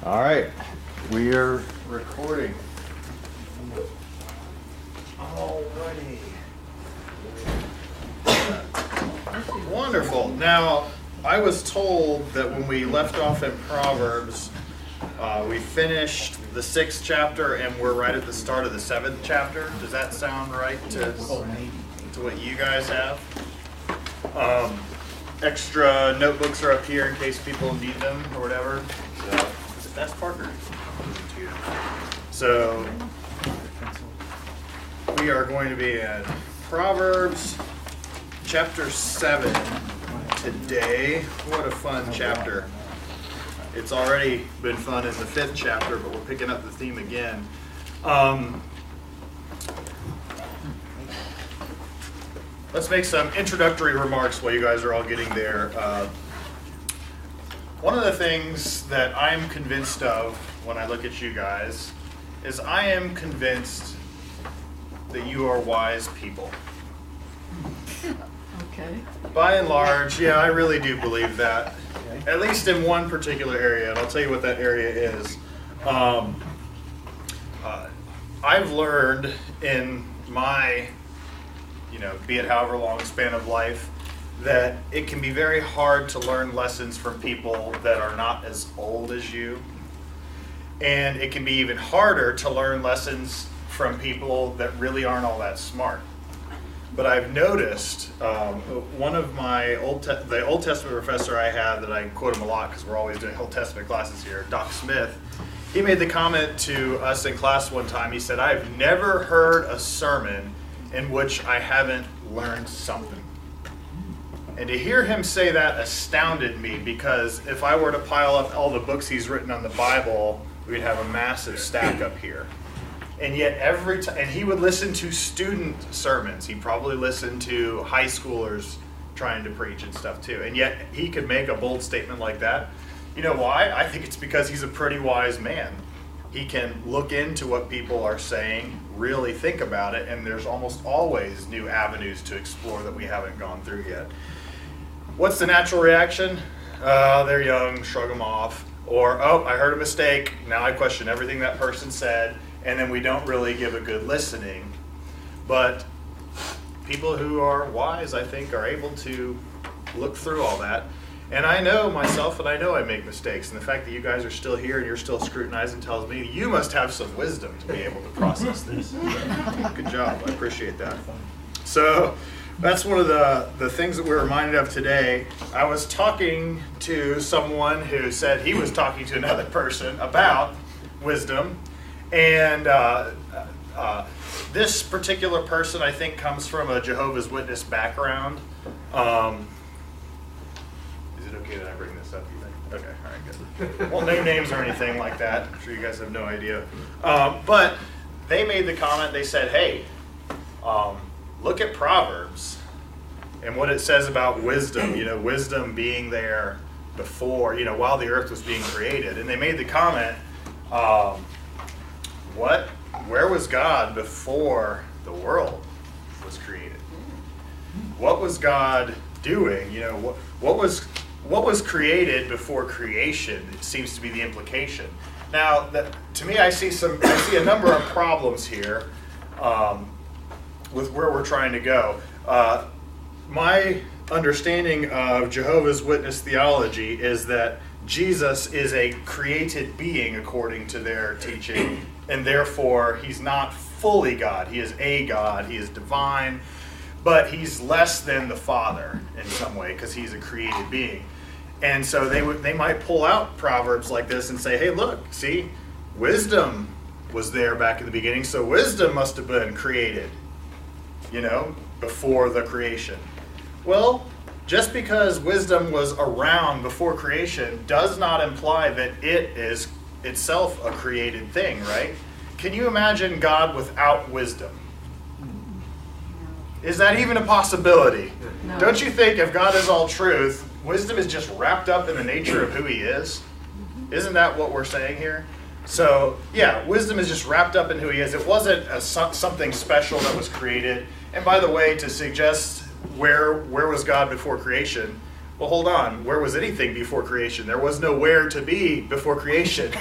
All right, we are recording. Alrighty. Wonderful. Now, I was told that when we left off in Proverbs, we finished the 6th chapter and we're right at the start of the 7th chapter. Does that sound right to what you guys have? Extra notebooks are up here in case people need them or whatever. So, that's Parker. So, we are going to be in Proverbs chapter 7 today. What a fun chapter. It's already been fun in the 5th chapter, but we're picking up the theme again. Let's make some introductory remarks while you guys are all getting there. One of the things that I'm convinced of when I look at you guys is I am convinced that you are wise people. Okay. By and large, yeah, I really do believe that. At least in one particular area, and I'll tell you what that area is. I've learned in my, be it however long span of life, that it can be very hard to learn lessons from people that are not as old as you. And it can be even harder to learn lessons from people that really aren't all that smart. But I've noticed one of my the Old Testament professor I had that I quote him a lot because we're always doing Old Testament classes here, Doc Smith, he made the comment to us in class one time. He said, "I've never heard a sermon in which I haven't learned something." And to hear him say that astounded me, because if I were to pile up all the books he's written on the Bible, we'd have a massive stack up here. And yet every time, and he would listen to student sermons. He probably listened to high schoolers trying to preach and stuff too. And yet he could make a bold statement like that. You know why? I think it's because he's a pretty wise man. He can look into what people are saying, really think about it, and there's almost always new avenues to explore that we haven't gone through yet. What's the natural reaction? They're young, shrug them off. Or, oh, I heard a mistake, now I question everything that person said. And then we don't really give a good listening. But people who are wise, I think, are able to look through all that. And I know myself, and I know I make mistakes. And the fact that you guys are still here and you're still scrutinizing tells me you must have some wisdom to be able to process this. Good job. I appreciate that. So that's one of the things that we're reminded of today. I was talking to someone who said he was talking to another person about wisdom. And this particular person, I think, comes from a Jehovah's Witness background. Is it okay that I bring this up, you think? Okay, all right, good. Well, no names or anything like that. I'm sure you guys have no idea. But they made the comment, they said, hey, look at Proverbs and what it says about wisdom, wisdom being there before, while the earth was being created. And they made the comment, where was God before the world was created? What was God doing? What was created before creation? It seems to be the implication. Now, to me, I see a number of problems here with where we're trying to go. My understanding of Jehovah's Witness theology is that Jesus is a created being according to their teaching, and therefore he's not fully God. He is a God, he is divine, but he's less than the Father in some way because he's a created being. And so they might pull out Proverbs like this and say, hey, look, see, wisdom was there back in the beginning, so wisdom must have been created, before the creation. Well, just because wisdom was around before creation does not imply that it is itself a created thing, right? Can you imagine God without wisdom? Is that even a possibility? No. Don't you think if God is all truth, wisdom is just wrapped up in the nature of who he is? Isn't that what we're saying here? So, yeah, wisdom is just wrapped up in who he is. It wasn't something special that was created. And by the way, to suggest where was God before creation, Well, hold on. Where was anything before creation? There was nowhere to be before creation.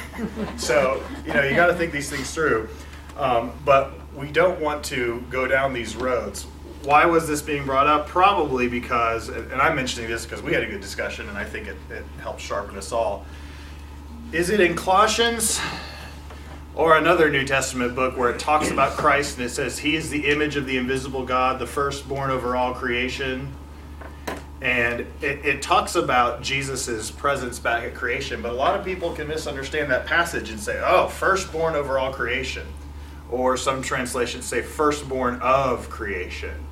So, you got to think these things through. But we don't want to go down these roads. Why was this being brought up? Probably because, and I'm mentioning this because we had a good discussion, and I think it helped sharpen us all. Is it in Colossians or another New Testament book where it talks about Christ and it says he is the image of the invisible God, the firstborn over all creation? And it talks about Jesus' presence back at creation, but a lot of people can misunderstand that passage and say, oh, firstborn over all creation. Or some translations say firstborn of creation.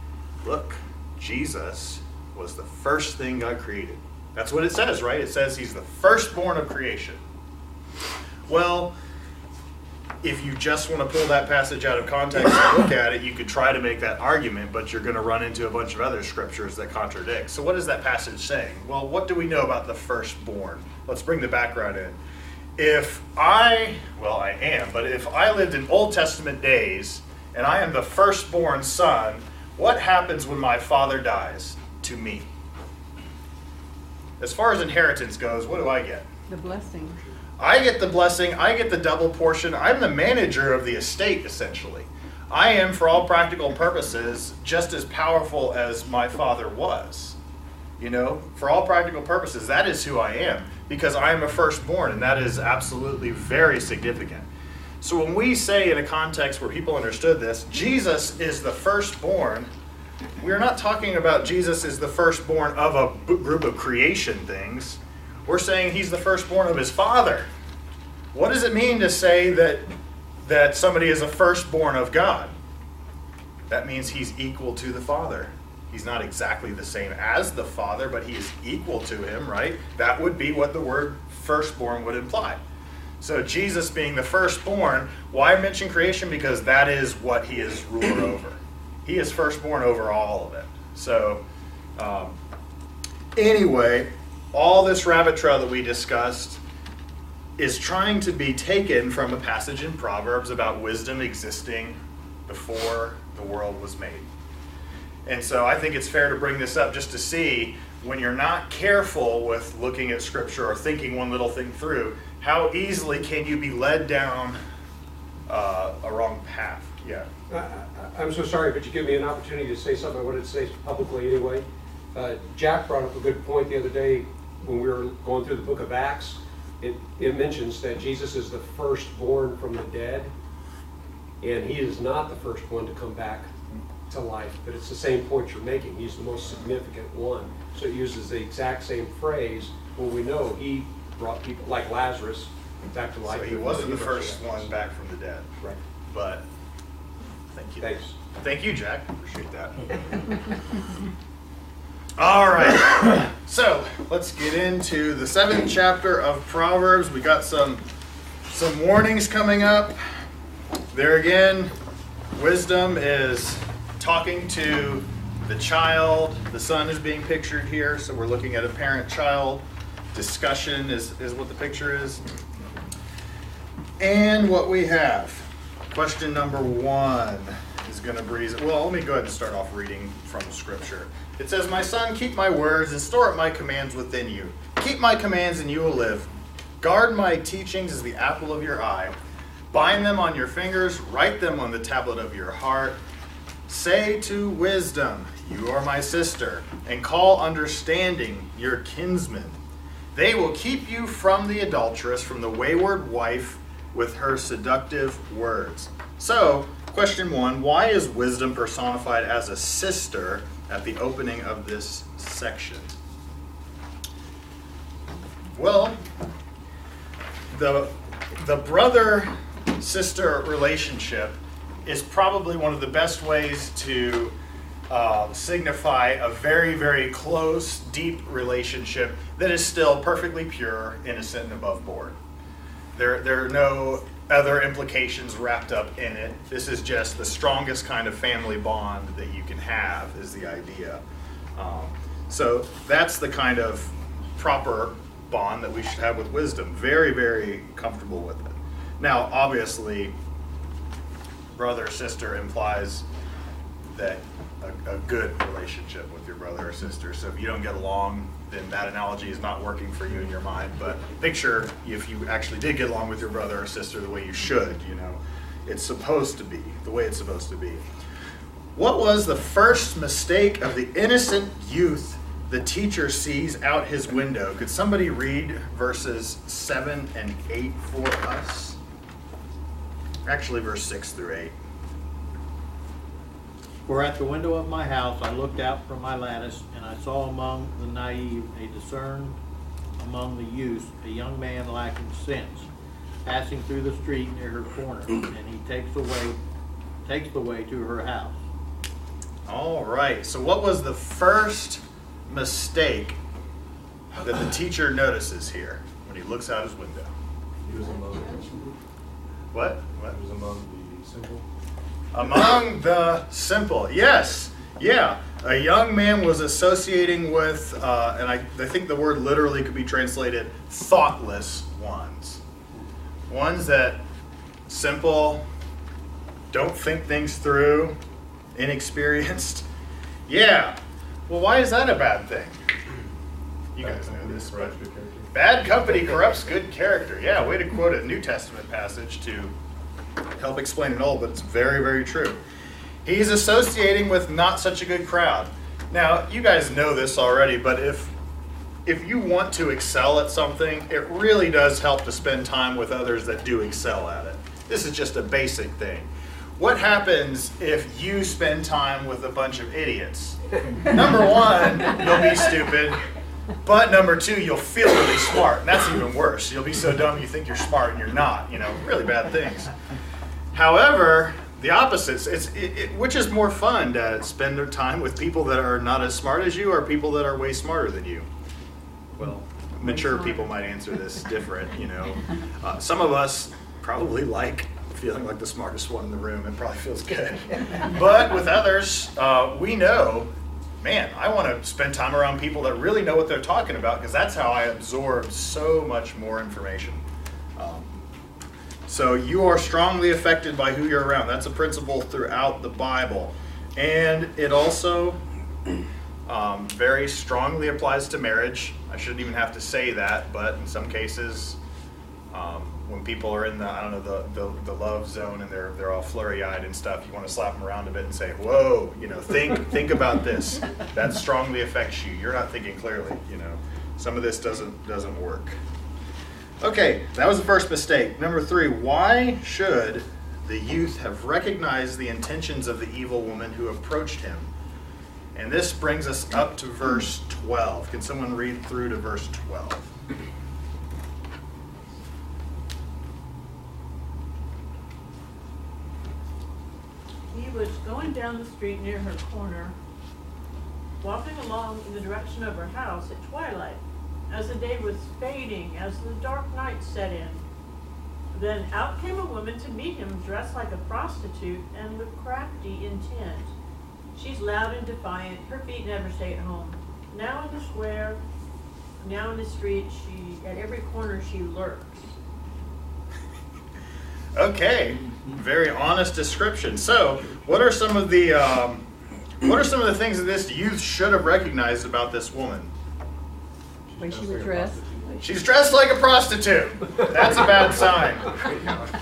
Look, Jesus was the first thing God created. That's what it says, right? It says he's the firstborn of creation. Well, if you just want to pull that passage out of context and look at it, you could try to make that argument, but you're going to run into a bunch of other scriptures that contradict. So what is that passage saying? Well, what do we know about the firstborn? Let's bring the background in. If I lived in Old Testament days and I am the firstborn son, what happens when my father dies to me? As far as inheritance goes, what do I get? The blessing. I get the blessing, I get the double portion. I'm the manager of the estate, essentially. I am, for all practical purposes, just as powerful as my father was. For all practical purposes, that is who I am, because I am a firstborn, and that is absolutely very significant. So when we say in a context where people understood this, Jesus is the firstborn, we're not talking about Jesus is the firstborn of a group of creation things. We're saying he's the firstborn of his father. What does it mean to say that somebody is a firstborn of God? That means he's equal to the Father. He's not exactly the same as the Father, but he is equal to him, right? That would be what the word firstborn would imply. So Jesus being the firstborn, why mention creation? Because that is what he is ruler over. He is firstborn over all of it. So anyway, all this rabbit trail that we discussed is trying to be taken from a passage in Proverbs about wisdom existing before the world was made. And so I think it's fair to bring this up just to see, when you're not careful with looking at Scripture or thinking one little thing through, how easily can you be led down a wrong path? Yeah. I'm so sorry, but you give me an opportunity to say something I wanted to say publicly anyway. Jack brought up a good point the other day when we were going through the book of Acts. It mentions that Jesus is the firstborn from the dead, and he is not the first one to come back to life, but it's the same point you're making. He's the most significant one. So it uses the exact same phrase when we know he brought people like Lazarus back to life. So he wasn't the first one back from the dead. Right. But thank you. Thanks. Thank you, Jack. Appreciate that. All right. So let's get into the 7th chapter of Proverbs. We got some warnings coming up. There again, wisdom is talking to the child. The son is being pictured here, so we're looking at a parent-child discussion is what the picture is. And what we have, question number 1 is going to breeze. Well, let me go ahead and start off reading from Scripture. It says, "My son, keep my words and store up my commands within you. Keep my commands and you will live. Guard my teachings as the apple of your eye. Bind them on your fingers, write them on the tablet of your heart. Say to wisdom, you are my sister, and call understanding your kinsman. They will keep you from the adulteress, from the wayward wife with her seductive words." So, question 1, why is wisdom personified as a sister at the opening of this section? Well, the brother-sister relationship is probably one of the best ways to signify a very, very close, deep relationship that is still perfectly pure, innocent, and above board. There are no other implications wrapped up in it. This is just the strongest kind of family bond that you can have, is the idea. So that's the kind of proper bond that we should have with wisdom. Very, very comfortable with it. Now, obviously, brother, sister implies that a good relationship with your brother or sister. So if you don't get along, then that analogy is not working for you in your mind. But picture if you actually did get along with your brother or sister the way you should, it's supposed to be, the way it's supposed to be. What was the first mistake of the innocent youth the teacher sees out his window? Could somebody read verses 7 and 8 for us? Actually, verse 6 through 8. For at the window of my house I looked out from my lattice, and I saw among the naive a discerned among the youths a young man lacking sense, passing through the street near her corner, and he takes the way to her house. All right. So what was the first mistake that the teacher notices here when he looks out his window? He was among What? He was among the simple. Among the simple. Yes. Yeah. A young man was associating with, and I think the word literally could be translated thoughtless ones. Ones that simple, don't think things through, inexperienced. Yeah. Well, why is that a bad thing? You guys know this, but bad company corrupts good character. Yeah, way to quote a New Testament passage to help explain it all, but it's very, very true. He's associating with not such a good crowd. Now, you guys know this already, but if you want to excel at something, it really does help to spend time with others that do excel at it. This is just a basic thing. What happens if you spend time with a bunch of idiots? Number one, you'll be stupid. But number two, you'll feel really smart, and that's even worse. You'll be so dumb you think you're smart and you're not, really bad things. However, the opposites, which is more fun, to spend their time with people that are not as smart as you or people that are way smarter than you? Well, mature people might answer this different, Some of us probably like feeling like the smartest one in the room. It probably feels good. But with others, we know, man, I want to spend time around people that really know what they're talking about, because that's how I absorb so much more information. So you are strongly affected by who you're around. That's a principle throughout the Bible. And it also very strongly applies to marriage. I shouldn't even have to say that, but in some cases, when people are in the love zone and they're all flurry-eyed and stuff, you want to slap them around a bit and say, whoa, think about this. That strongly affects you. You're not thinking clearly, Some of this doesn't work. Okay, that was the first mistake. Number 3, why should the youth have recognized the intentions of the evil woman who approached him? And this brings us up to verse 12. Can someone read through to verse 12? He was going down the street near her corner, walking along in the direction of her house at twilight, as the day was fading, as the dark night set in. Then out came a woman to meet him, dressed like a prostitute and with crafty intent. She's loud and defiant, her feet never stay at home. Now in the square, now in the street, at every corner she lurks. Okay, very honest description. So, what are some of the things that this youth should have recognized about this woman? When she was dressed. She's dressed like a prostitute. That's a bad sign.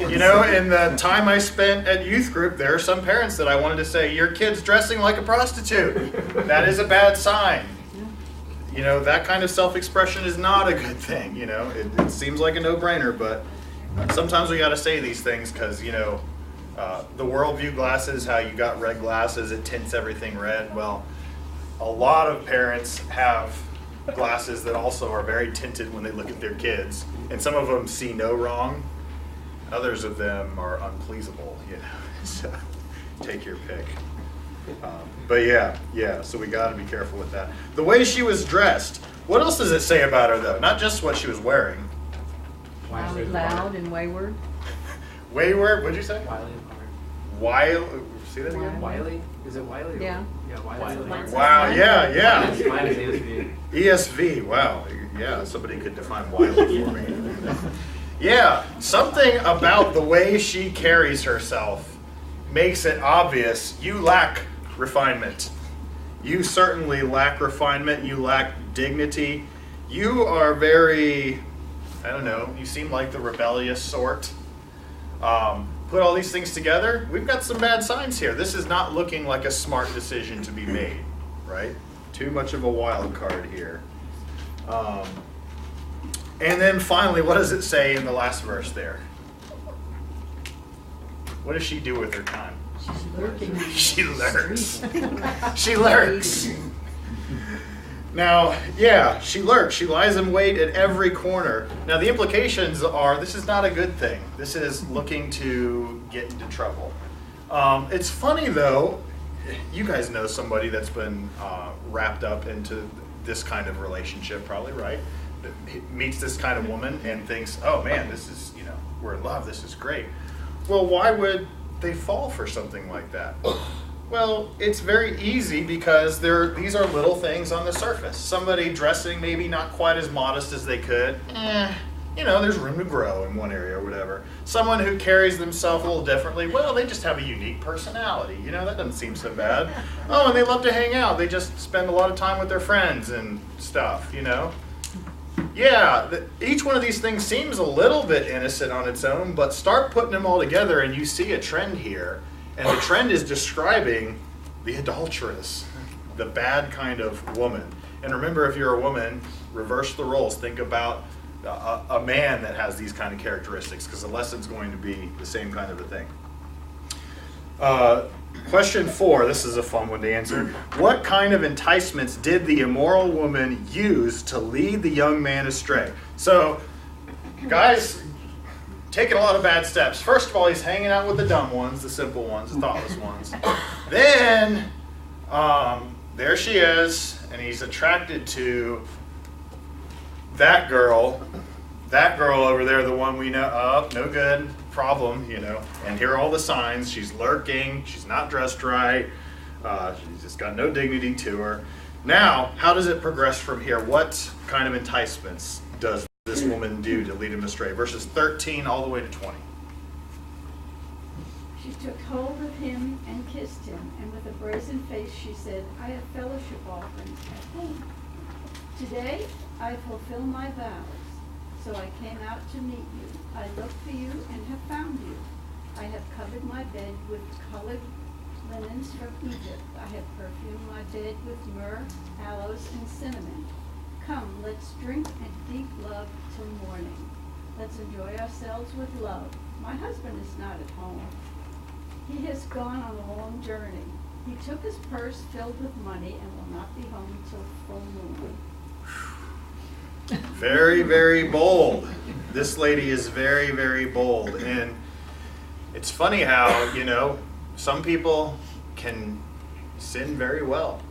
In the time I spent at youth group, there are some parents that I wanted to say, your kid's dressing like a prostitute. That is a bad sign. That kind of self-expression is not a good thing. It seems like a no-brainer, but sometimes we got to say these things because, the worldview glasses, how you got red glasses, it tints everything red. Well, a lot of parents have glasses that also are very tinted when they look at their kids, and some of them see no wrong. Others of them are unpleasable, So take your pick. But yeah, so we got to be careful with that. The way she was dressed, what else does it say about her, though? Not just what she was wearing. Loud and wayward. Wayward? What'd you say? Wiley and hard. Wily. See that again? Wiley? Is it Wiley? Yeah. Yeah, Wiley. Wow, yeah. Mine is ESV. ESV, wow. Yeah, somebody could define wily for me. Yeah, something about the way she carries herself makes it obvious you lack refinement. You certainly lack refinement. You lack dignity. You are very, I don't know, you seem like the rebellious sort. Put all these things together, we've got some bad signs here. This is not looking like a smart decision to be made, right? Too much of a wild card here. And then finally, what does it say in the last verse there? What does she do with her time? She's lurking. She lurks. She lurks. Now, yeah, she lurks. She lies in wait at every corner. Now, the implications are this is not a good thing. This is looking to get into trouble. It's funny, though. You guys know somebody that's been wrapped up into this kind of relationship, probably, right? That meets this kind of woman and thinks, oh, man, this is, we're in love. This is great. Well, why would they fall for something like that? Well, it's very easy because these are little things on the surface. Somebody dressing maybe not quite as modest as they could. There's room to grow in one area or whatever. Someone who carries themselves a little differently. Well, they just have a unique personality. That doesn't seem so bad. Oh, and they love to hang out. They just spend a lot of time with their friends and stuff, Yeah, each one of these things seems a little bit innocent on its own, but start putting them all together and you see a trend here. And the trend is describing the adulteress, the bad kind of woman. And remember, if you're a woman, reverse the roles. Think about a man that has these kind of characteristics, because the lesson's going to be the same kind of a thing. Question 4, this is a fun one to answer. What kind of enticements did the immoral woman use to lead the young man astray? So, guys, taking a lot of bad steps. First of all, he's hanging out with the dumb ones, the simple ones, the thoughtless ones. Then, there she is, and he's attracted to that girl over there, the one we know, oh, no good, problem, and here are all the signs. She's lurking, she's not dressed right, she's just got no dignity to her. Now, how does it progress from here? What kind of enticements does this woman do to lead him astray? Verses 13 all the way to 20. She took hold of him and kissed him, and with a brazen face she said, I have fellowship offerings at home. Today I fulfill my vows, so I came out to meet you. I looked for you and have found you. I have covered my bed with colored linens from Egypt. I have perfumed my bed with myrrh, aloes, and cinnamon. Come, let's drink in deep love till morning. Let's enjoy ourselves with love. My husband is not at home. He has gone on a long journey. He took his purse filled with money and will not be home until full moon. Very, very bold. This lady is very, very bold. And it's funny how, some people can sin very well.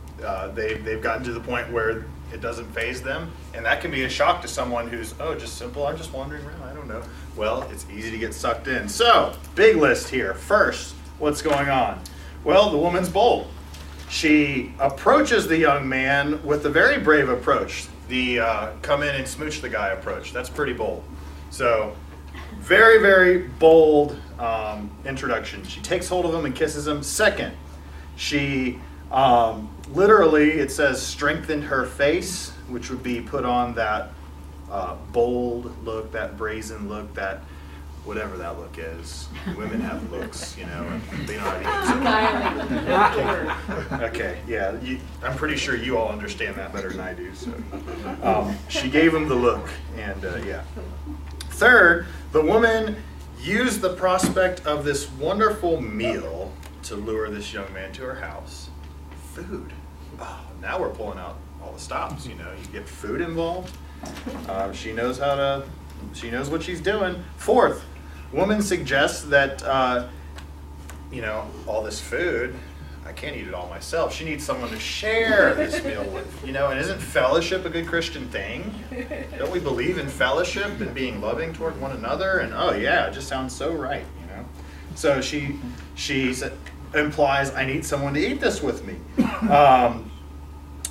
They've gotten to the point where it doesn't faze them. And that can be a shock to someone who's, just simple, I'm just wandering around, I don't know. Well, it's easy to get sucked in. So, big list here. First, what's going on? Well, the woman's bold. She approaches the young man with a very brave approach. The come in and smooch the guy approach. That's pretty bold. So, very, very bold introduction. She takes hold of him and kisses him. Second, she literally, it says, strengthened her face, which would be put on that bold look, that brazen look, that whatever that look is. Women have looks, and they know how to use them. Okay, yeah, I'm pretty sure you all understand that better than I do. So, she gave him the look, and yeah. Third, the woman used the prospect of this wonderful meal to lure this young man to her house. Food. Oh, now we're pulling out all the stops. You get food involved. She knows what she's doing. Fourth, woman suggests that, all this food, I can't eat it all myself. She needs someone to share this meal with, and isn't fellowship a good Christian thing? Don't we believe in fellowship and being loving toward one another? And oh yeah, it just sounds so right, So she implies, I need someone to eat this with me.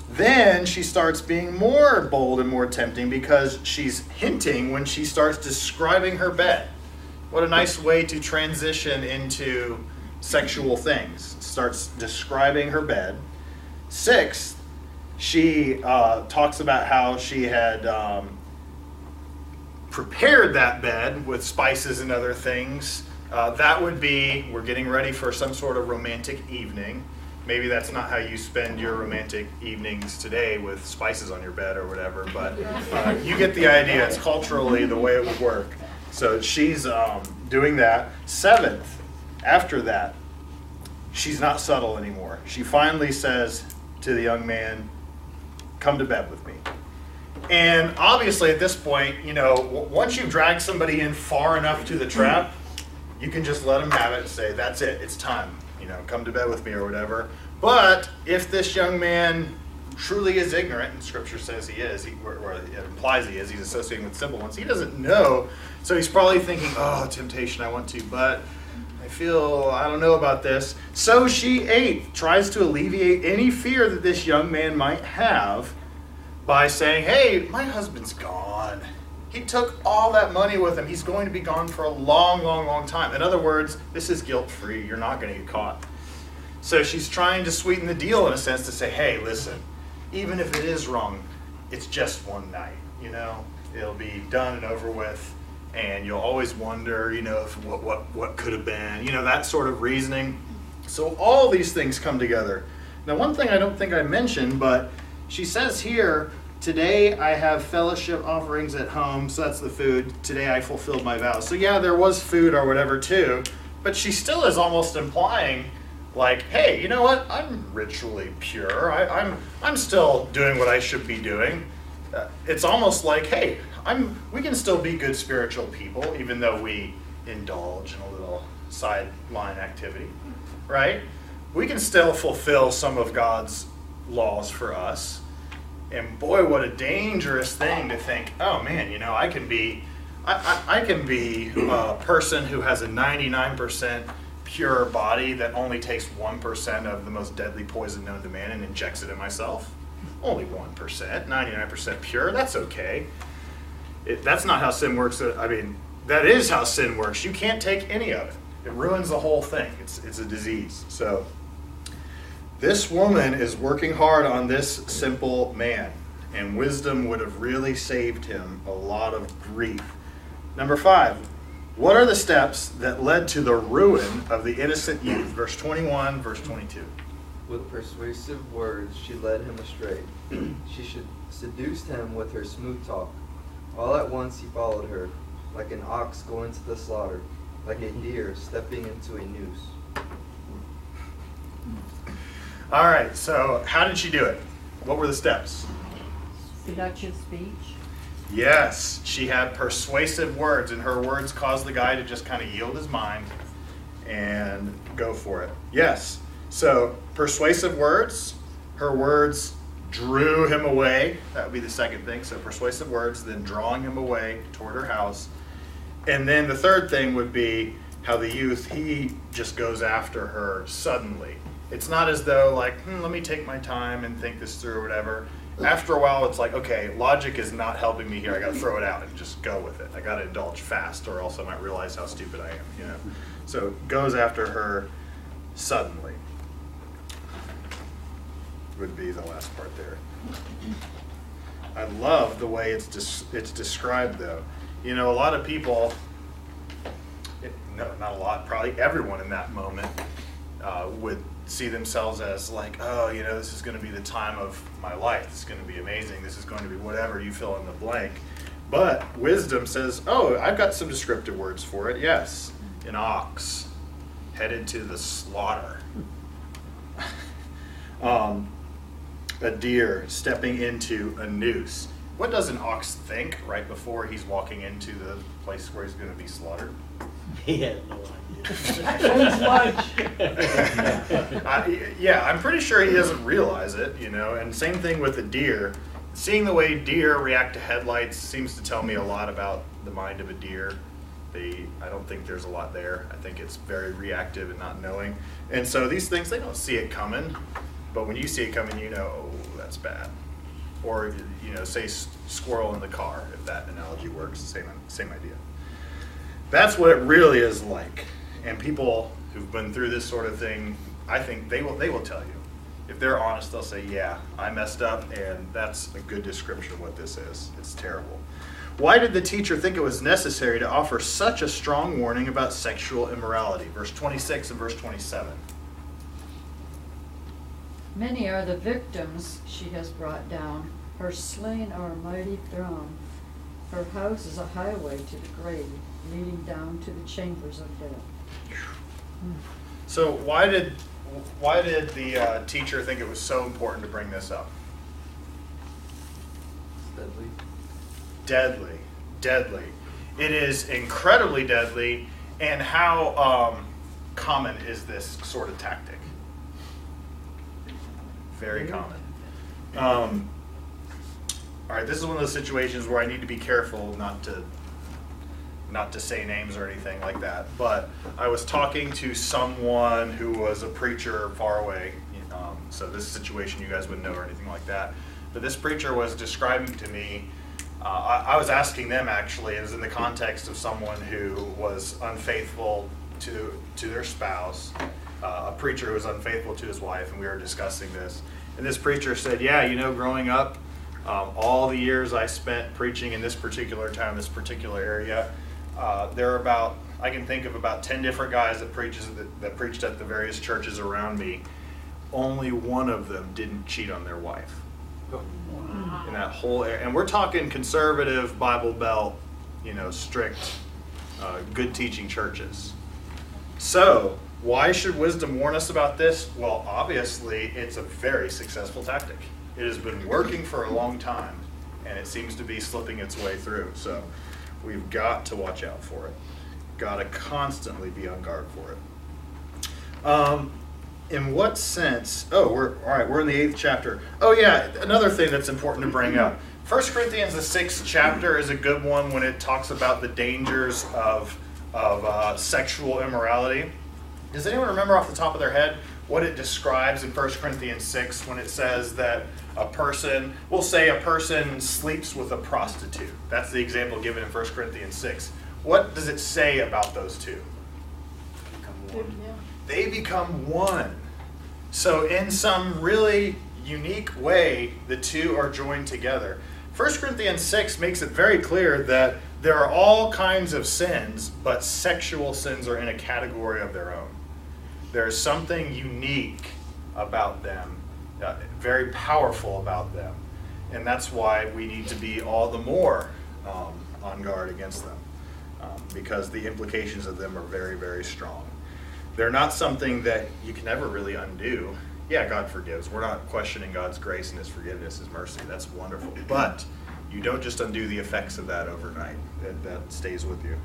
Then she starts being more bold and more tempting because she's hinting when she starts describing her bed. What a nice way to transition into sexual things, starts describing her bed. 6th, she talks about how she had prepared that bed with spices and other things. That would be, we're getting ready for some sort of romantic evening. Maybe that's not how you spend your romantic evenings today with spices on your bed or whatever, but you get the idea. It's culturally the way it would work. So she's doing that. 7th, after that, she's not subtle anymore. She finally says to the young man, come to bed with me. And obviously at this point, you know, once you've dragged somebody in far enough to the trap, you can just let them have it and say, that's it, it's time. You know, come to bed with me or whatever. But if this young man truly is ignorant, and Scripture says he is, or it implies he is, he's associating with simple ones, he doesn't know. So he's probably thinking, oh, temptation, I want to, but I don't know about this. So she, 8th, tries to alleviate any fear that this young man might have by saying, hey, my husband's gone. He took all that money with him. He's going to be gone for a long, long, long time. In other words, this is guilt-free. You're not going to get caught. So she's trying to sweeten the deal in a sense to say, hey, listen, even if it is wrong, it's just one night, you know? It'll be done and over with, and you'll always wonder, you know, if what could have been, you know, that sort of reasoning. So all these things come together. Now, one thing I don't think I mentioned, but she says here, today I have fellowship offerings at home, so that's the food. Today I fulfilled my vows. So yeah, there was food or whatever too, but she still is almost implying like, hey, you know what? I'm ritually pure. I'm still doing what I should be doing. It's almost like, hey, we can still be good spiritual people even though we indulge in a little sideline activity, right? We can still fulfill some of God's laws for us. And boy, what a dangerous thing to think, oh man, you know, I can be a person who has a 99% pure body that only takes 1% of the most deadly poison known to man and injects it in myself. Only 1%, 99% pure, that's okay. That's not how sin works. I mean, that is how sin works. You can't take any of it. It ruins the whole thing. It's a disease. So this woman is working hard on this simple man, and wisdom would have really saved him a lot of grief. Number 5, what are the steps that led to the ruin of the innocent youth? Verse 21, verse 22. With persuasive words she led him astray. She seduced him with her smooth talk. All at once he followed her, like an ox going to the slaughter, like a deer stepping into a noose. All right, so how did she do it? What were the steps? Seductive speech. Yes, she had persuasive words, and her words caused the guy to just kind of yield his mind and go for it. Yes, so persuasive words, her words drew him away. That would be the second thing. So persuasive words, then drawing him away toward her house. And then the third thing would be how the youth, he just goes after her suddenly. It's not as though like, let me take my time and think this through or whatever. After a while, it's like, okay, logic is not helping me here. I got to throw it out and just go with it. I got to indulge fast, or else I might realize how stupid I am. You know, so goes after her suddenly. Would be the last part there. I love the way it's described, though. You know, a lot of people, no, not a lot, probably everyone in that moment would see themselves as like, oh, you know, this is going to be the time of my life. This is going to be amazing. This is going to be whatever, you fill in the blank. But wisdom says, oh, I've got some descriptive words for it. Yes, an ox headed to the slaughter. A deer stepping into a noose. What does an ox think right before he's walking into the place where he's going to be slaughtered? He has no idea. Yeah, I'm pretty sure he doesn't realize it, you know, and same thing with the deer. Seeing the way deer react to headlights seems to tell me a lot about the mind of a deer. I don't think there's a lot there. I think it's very reactive and not knowing. And so these things, they don't see it coming, but when you see it coming, you know, oh, that's bad. Or, you know, say squirrel in the car, if that analogy works, same idea. That's what it really is like. And people who've been through this sort of thing, I think they will tell you. If they're honest, they'll say, yeah, I messed up, and that's a good description of what this is. It's terrible. Why did the teacher think it was necessary to offer such a strong warning about sexual immorality? Verse 26 and verse 27. Many are the victims she has brought down. Her slain are a mighty throng. Her house is a highway to the grave, leading down to the chambers of death. So why did the teacher think it was so important to bring this up? Deadly. Deadly. Deadly. It is incredibly deadly. And how common is this sort of tactic? Very common. All right, this is one of those situations where I need to be careful not to say names or anything like that. But I was talking to someone who was a preacher far away. So this situation you guys wouldn't know or anything like that. But this preacher was describing to me, I was asking them actually, it was in the context of someone who was unfaithful to their spouse, a preacher who was unfaithful to his wife, and we were discussing this. And this preacher said, yeah, growing up, all the years I spent preaching in this particular town, this particular area, there are I can think of about 10 different guys that preached at the various churches around me. Only one of them didn't cheat on their wife. In that whole area. And we're talking conservative, Bible Belt, strict, good teaching churches. So, why should wisdom warn us about this? Well, obviously, it's a very successful tactic. It has been working for a long time, and it seems to be slipping its way through. So, we've got to watch out for it. Got to constantly be on guard for it. In what sense? We're in the 8th chapter. Oh yeah, another thing that's important to bring up. 1 Corinthians, the 6th chapter, is a good one when it talks about the dangers of sexual immorality. Does anyone remember off the top of their head what it describes in 1 Corinthians 6 when it says that we'll say a person sleeps with a prostitute? That's the example given in 1 Corinthians 6. What does it say about those two? They become one. So in some really unique way, the two are joined together. 1 Corinthians 6 makes it very clear that there are all kinds of sins, but sexual sins are in a category of their own. There's something unique about them, very powerful about them. And that's why we need to be all the more on guard against them, because the implications of them are very, very strong. They're not something that you can ever really undo. Yeah, God forgives. We're not questioning God's grace and His forgiveness, His mercy. That's wonderful. But you don't just undo the effects of that overnight. That stays with you.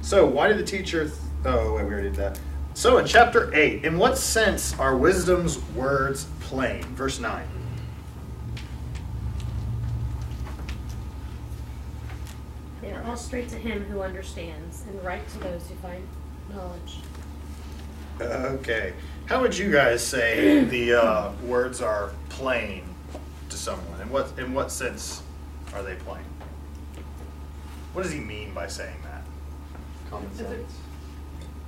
So why did the teacher... we already did that. So in chapter 8, in what sense are wisdom's words plain? Verse 9. They are all straight to him who understands, and right to those who find knowledge. Okay. How would you guys say the words are plain to someone? In what sense are they plain? What does he mean by saying that? Common sense.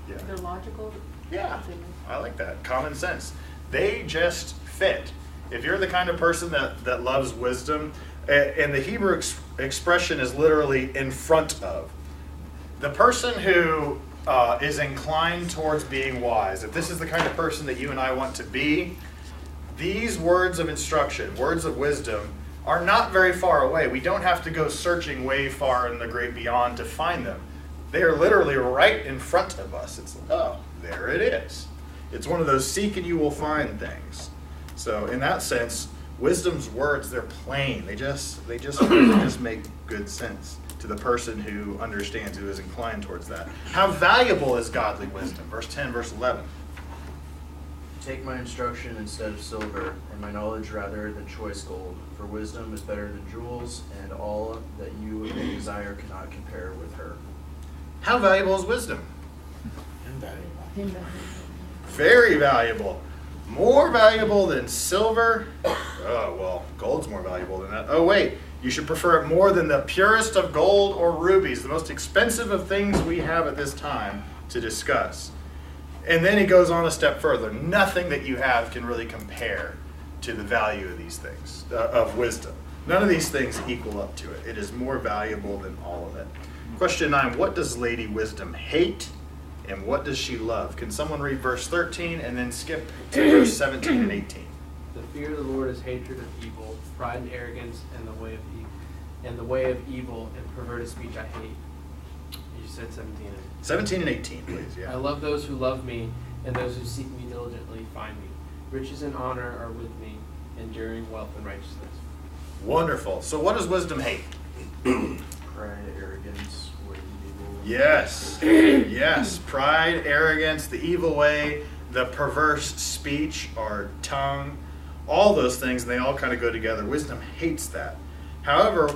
Yeah. They're logical. Yeah, I like that. Common sense. They just fit. If you're the kind of person that loves wisdom, and the Hebrew expression is literally in front of. The person who is inclined towards being wise, if this is the kind of person that you and I want to be, these words of instruction, words of wisdom, are not very far away. We don't have to go searching way far in the great beyond to find them. They are literally right in front of us. It's there it is. It's one of those seek and you will find things. So in that sense, wisdom's words, they're plain. They just make good sense to the person who understands, who is inclined towards that. How valuable is godly wisdom? Verse 10, verse 11. Take my instruction instead of silver, and my knowledge rather than choice gold. For wisdom is better than jewels, and all that you may desire cannot compare with her. How valuable is wisdom? Invaluable. Very valuable. More valuable than silver? Oh, well, gold's more valuable than that. Oh, wait. You should prefer it more than the purest of gold or rubies, the most expensive of things we have at this time to discuss. And then he goes on a step further. Nothing that you have can really compare to the value of these things, of wisdom. None of these things equal up to it. It is more valuable than all of it. Question 9, what does Lady Wisdom hate and what does she love? Can someone read verse 13 and then skip to verse 17 and 18? The fear of the Lord is hatred of evil, pride and arrogance, and the way of evil and perverted speech I hate. You said 17. 17 and 18, please. I Yeah. love those who love me, and those who seek me diligently find me. Riches and honor are with me, enduring wealth and righteousness. Wonderful. So what does wisdom hate? Pride, arrogance, way of evil. Yes. Yes. Pride, arrogance, the evil way, the perverse speech or tongue, all those things, they all kind of go together. Wisdom hates that. However,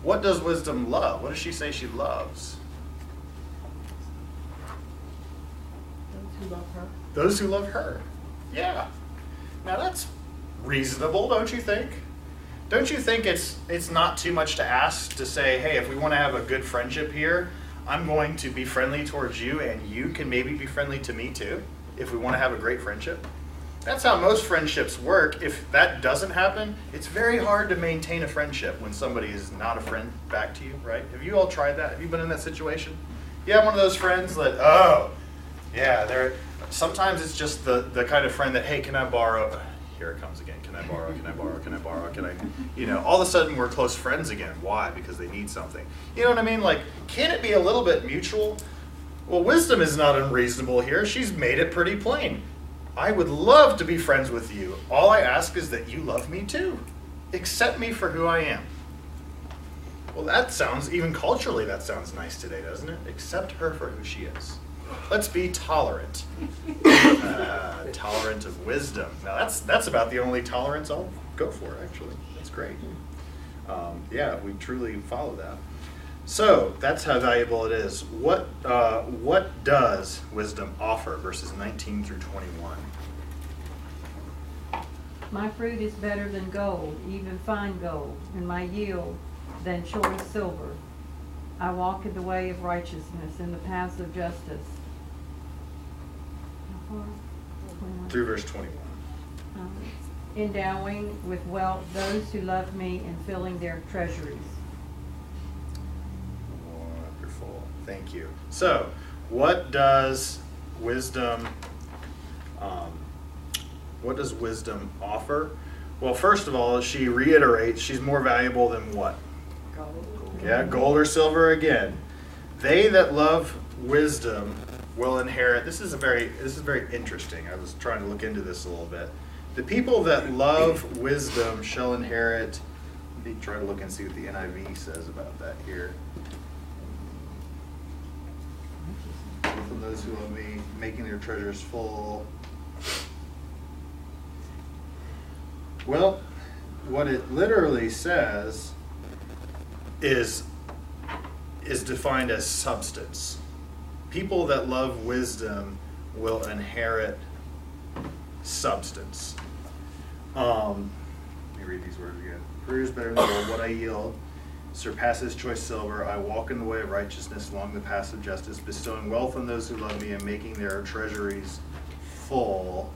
what does wisdom love? What does she say she loves? Those who love her. Those who love her. Yeah. Now that's reasonable, don't you think? Don't you think it's not too much to ask to say, hey, if we want to have a good friendship here, I'm going to be friendly towards you and you can maybe be friendly to me too, if we want to have a great friendship? That's how most friendships work. If that doesn't happen, it's very hard to maintain a friendship when somebody is not a friend back to you, right? Have you all tried that? Have you been in that situation? You have one of those friends that, oh, yeah, sometimes it's just the kind of friend that, hey, can I borrow? Here it comes again. Can I borrow? Can I borrow? Can I borrow? Can I, all of a sudden we're close friends again. Why? Because they need something. You know what I mean? Like, can it be a little bit mutual? Well, wisdom is not unreasonable here. She's made it pretty plain. I would love to be friends with you. All I ask is that you love me too. Accept me for who I am. Well, that sounds, even culturally, that sounds nice today, doesn't it? Accept her for who she is. Let's be tolerant. Tolerant of wisdom. Now, that's about the only tolerance I'll go for, actually. That's great. Yeah, we truly follow that. So that's how valuable it is. What does wisdom offer? Verses 19 through 21. My fruit is better than gold, even fine gold, and my yield than choice silver. I walk in the way of righteousness, in the paths of justice. How far? 21. Through verse 21. Endowing with wealth those who love me and filling their treasuries. Wonderful. Thank you. So, what does wisdom offer? Well, first of all, she reiterates she's more valuable than what? Gold. Yeah, gold or silver again. They that love wisdom will inherit. This is very interesting. I was trying to look into this a little bit. The people that love wisdom shall inherit. Let me try to look and see what the NIV says about that here. From those who love me, making their treasures full. Well, what it literally says is defined as substance. People that love wisdom will inherit substance. Let me read these words again. Fruit is better than gold. What I yield surpasses choice silver. I walk in the way of righteousness along the paths of justice, bestowing wealth on those who love me and making their treasuries full.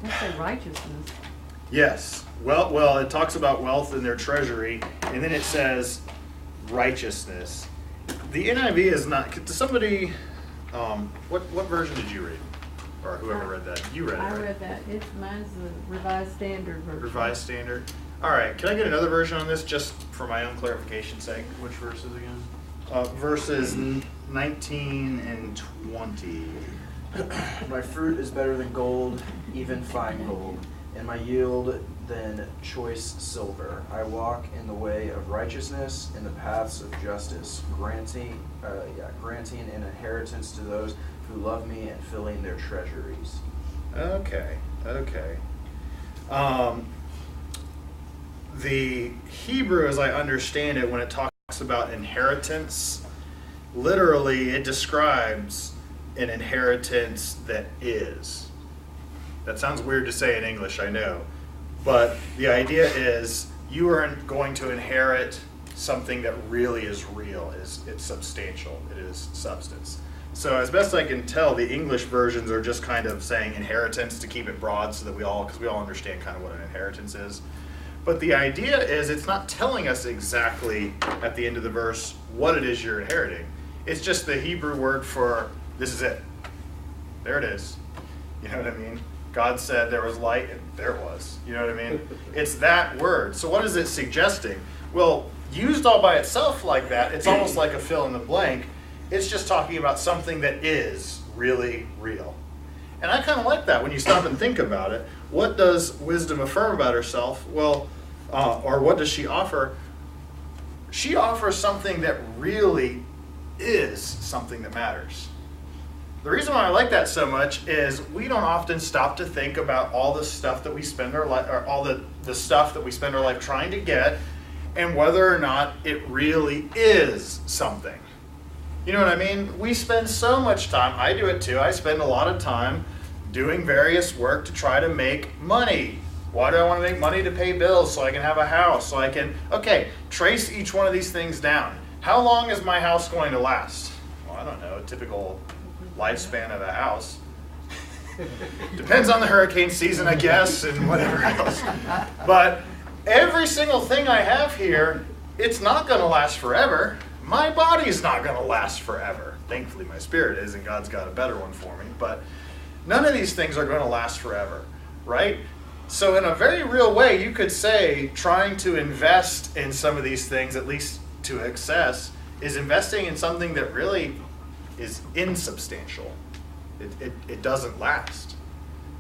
Let's say righteousness. Yes. Well, it talks about wealth in their treasury, and then it says righteousness. The NIV is not. Does somebody? What version did you read, or whoever read that? You read it. I right? read that. Mine's the Revised Standard version. Revised Standard. All right. Can I get another version on this, just for my own clarification's sake? Which verses again? Verses 19 and 20. My fruit is better than gold, even fine gold, and my yield than choice silver. I walk in the way of righteousness, in the paths of justice, granting an inheritance to those who love me and filling their treasuries. Okay. The Hebrew, as I understand it, when it talks about inheritance, literally it describes an inheritance that is. That sounds weird to say in English, I know. But the idea is you are going to inherit something that really is real, it's substantial, it is substance. So as best I can tell, the English versions are just kind of saying inheritance to keep it broad so that because we all understand kind of what an inheritance is. But the idea is it's not telling us exactly at the end of the verse what it is you're inheriting. It's just the Hebrew word for this is it. There it is. You know what I mean? God said there was light, and there it was. You know what I mean? It's that word. So what is it suggesting? Well, used all by itself like that, it's almost like a fill in the blank. It's just talking about something that is really real. And I kind of like that when you stop and think about it. What does wisdom affirm about herself? Well, or what does she offer? She offers something that really is something that matters. The reason why I like that so much is we don't often stop to think about all the stuff that we spend our life, or all the stuff that we spend our life trying to get, and whether or not it really is something. You know what I mean? We spend so much time, I do it too, I spend a lot of time doing various work to try to make money. Why do I want to make money? To pay bills, so I can have a house, so I can, okay, trace each one of these things down. How long is my house going to last? Well, I don't know, a typical lifespan of a house. Depends on the hurricane season, I guess, and whatever else. But every single thing I have here, it's not going to last forever. My body's not going to last forever. Thankfully, my spirit is, and God's got a better one for me. But none of these things are going to last forever, right? So in a very real way, you could say trying to invest in some of these things, at least to excess, is investing in something that really is insubstantial. It doesn't last.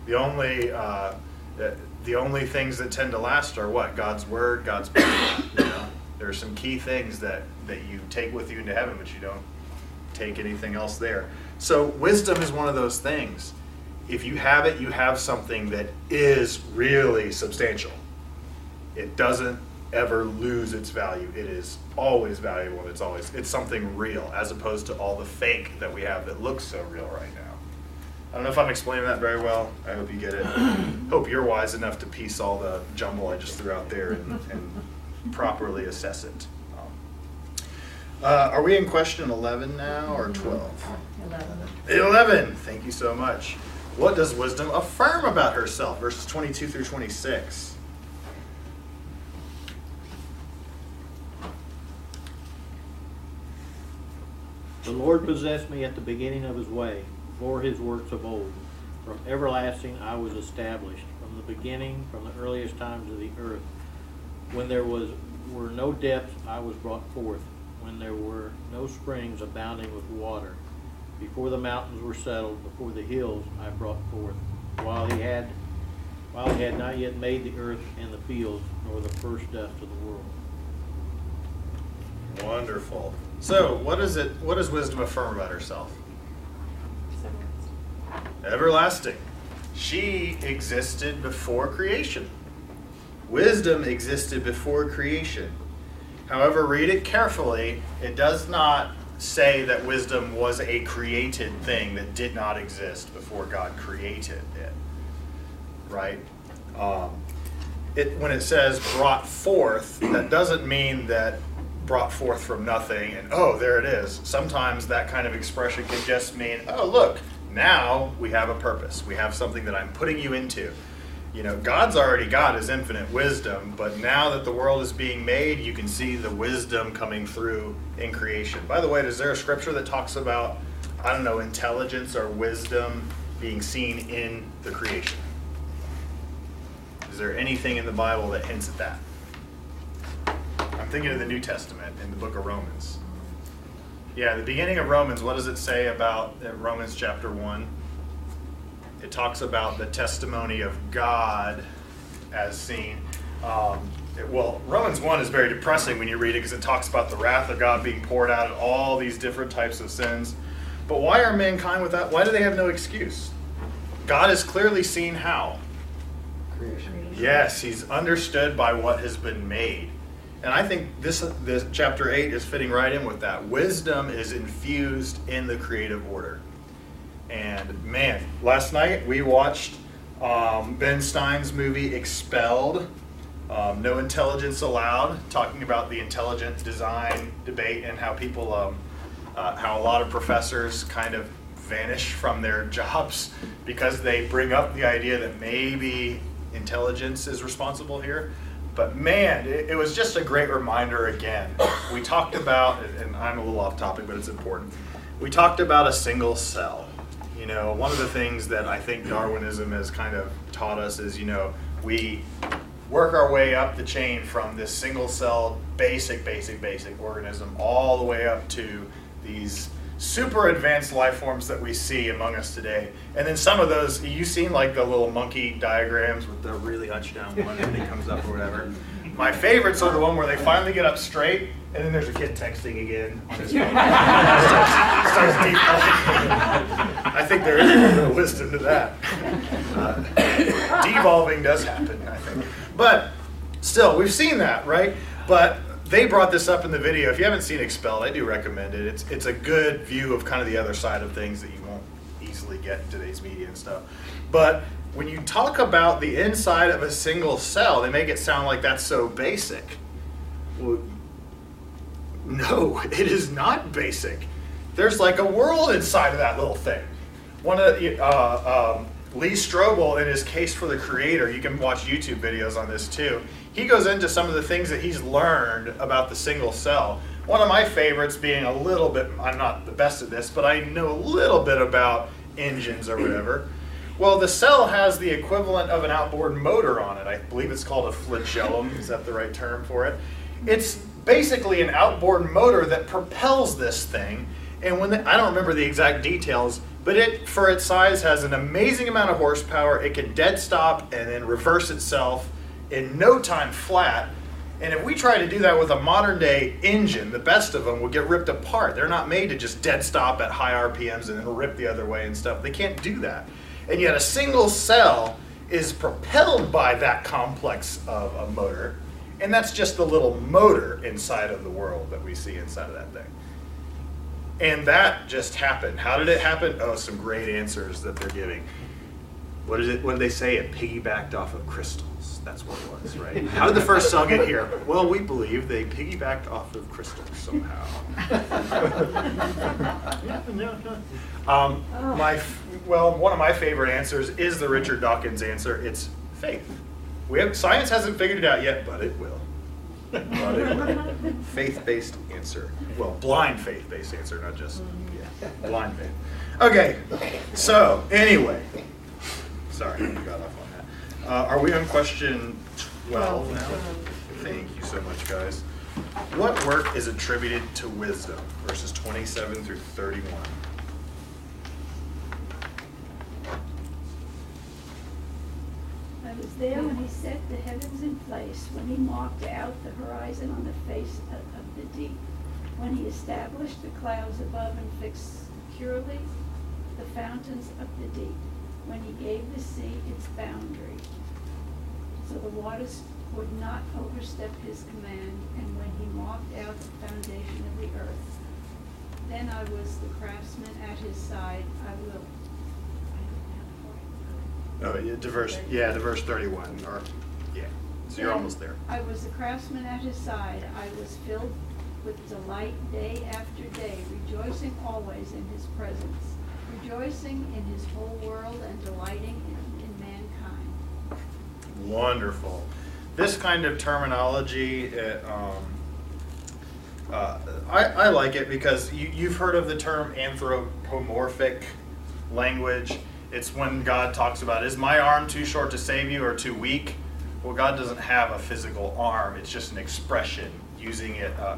The only things that tend to last are what? God's word, God's Bible. You know? There are some key things that you take with you into heaven, but you don't take anything else there. So wisdom is one of those things. If you have it, you have something that is really substantial. It doesn't ever lose its value. It is always valuable. It's something real, as opposed to all the fake that we have that looks so real right now. I don't know if I'm explaining that very well. I hope you get it. Hope you're wise enough to piece all the jumble I just threw out there and properly assess it. Are we in question 11 now, or 12? 11. Thank you so much. What does wisdom affirm about herself? Verses 22 through 26. The Lord possessed me at the beginning of his way, before his works of old. From everlasting I was established, from the beginning, from the earliest times of the earth. When there were no depths, I was brought forth, when there were no springs abounding with water. Before the mountains were settled, before the hills I brought forth, while he had not yet made the earth and the fields, nor the first dust of the world. Wonderful. So, what does wisdom affirm about herself? Everlasting. She existed before creation. Wisdom existed before creation. However, read it carefully. It does not say that wisdom was a created thing that did not exist before God created it. Right? When it says brought forth, that doesn't mean that brought forth from nothing and oh, there it is. Sometimes that kind of expression can just mean, oh, look, now we have a purpose. We have something that I'm putting you into. You know, God's already got his infinite wisdom, but now that the world is being made, you can see the wisdom coming through in creation. By the way, is there a scripture that talks about, I don't know, intelligence or wisdom being seen in the creation? Is there anything in the Bible that hints at that? I'm thinking of the New Testament in the book of Romans. Yeah, the beginning of Romans, what does it say about Romans chapter 1? It talks about the testimony of God as seen. Romans 1 is very depressing when you read it because it talks about the wrath of God being poured out on all these different types of sins. But why are mankind without? Why do they have no excuse? God is clearly seen how? Creation. Yes, he's understood by what has been made. And I think this chapter 8 is fitting right in with that. Wisdom is infused in the creative order. And man, last night we watched Ben Stein's movie Expelled. No intelligence allowed, talking about the intelligent design debate and how people, how a lot of professors kind of vanish from their jobs because they bring up the idea that maybe intelligence is responsible here. But man, it was just a great reminder again. We talked about, and I'm a little off topic, but it's important. We talked about a single cell. You know, one of the things that I think Darwinism has kind of taught us is, you know, we work our way up the chain from this single cell, basic organism all the way up to these super advanced life forms that we see among us today. And then some of those, you've seen like the little monkey diagrams with the really hunched down one and it comes up or whatever. My favorites are the one where they finally get up straight and then there's a kid texting again on his phone. starts devolving. I think there is a little bit of wisdom to that. Devolving does happen, I think. But still, we've seen that, right? But they brought this up in the video. If you haven't seen Expelled, I do recommend it. It's a good view of kind of the other side of things that you won't easily get in today's media and stuff. But when you talk about the inside of a single cell, they make it sound like that's so basic. Well, no, it is not basic. There's like a world inside of that little thing. One of Lee Strobel, in his Case for the Creator, you can watch YouTube videos on this too. He goes into some of the things that he's learned about the single cell. One of my favorites being a little bit, I'm not the best at this, but I know a little bit about engines or whatever. Well, the cell has the equivalent of an outboard motor on it. I believe it's called a flagellum. Is that the right term for it? It's basically an outboard motor that propels this thing. And when I don't remember the exact details, but it, for its size, has an amazing amount of horsepower. It can dead stop and then reverse itself in no time flat. And if we try to do that with a modern day engine, the best of them will get ripped apart. They're not made to just dead stop at high RPMs and then rip the other way and stuff. They can't do that. And yet a single cell is propelled by that complex of a motor. And that's just the little motor inside of the world that we see inside of that thing. And that just happened. How did it happen? Oh, some great answers that they're giving. What did they say? It piggybacked off of crystals. That's what it was, right? How did the first cell get here? Well, we believe they piggybacked off of crystals somehow. One of my favorite answers is the Richard Dawkins answer. It's faith. Science hasn't figured it out yet, but it will. Faith-based answer. Well, blind faith-based answer, not just blind faith. Okay, so anyway. Sorry, we got off on that. Are we on question 12 now? Thank you so much, guys. What work is attributed to wisdom? Verses 27 through 31. I was there when he set the heavens in place, when he marked out the horizon on the face of the deep, when he established the clouds above and fixed securely the fountains of the deep, when he gave the sea its boundary, so the waters would not overstep his command, and when he marked out the foundation of the earth. Then I was the craftsman at his side. To verse 31. So you're almost there. I was the craftsman at his side. I was filled with delight day after day, rejoicing always in his presence, rejoicing in his whole world and delighting in mankind. Wonderful. This kind of terminology, I like it because you've heard of the term anthropomorphic language. It's when God talks about, is my arm too short to save you or too weak? Well, God doesn't have a physical arm. It's just an expression using it, a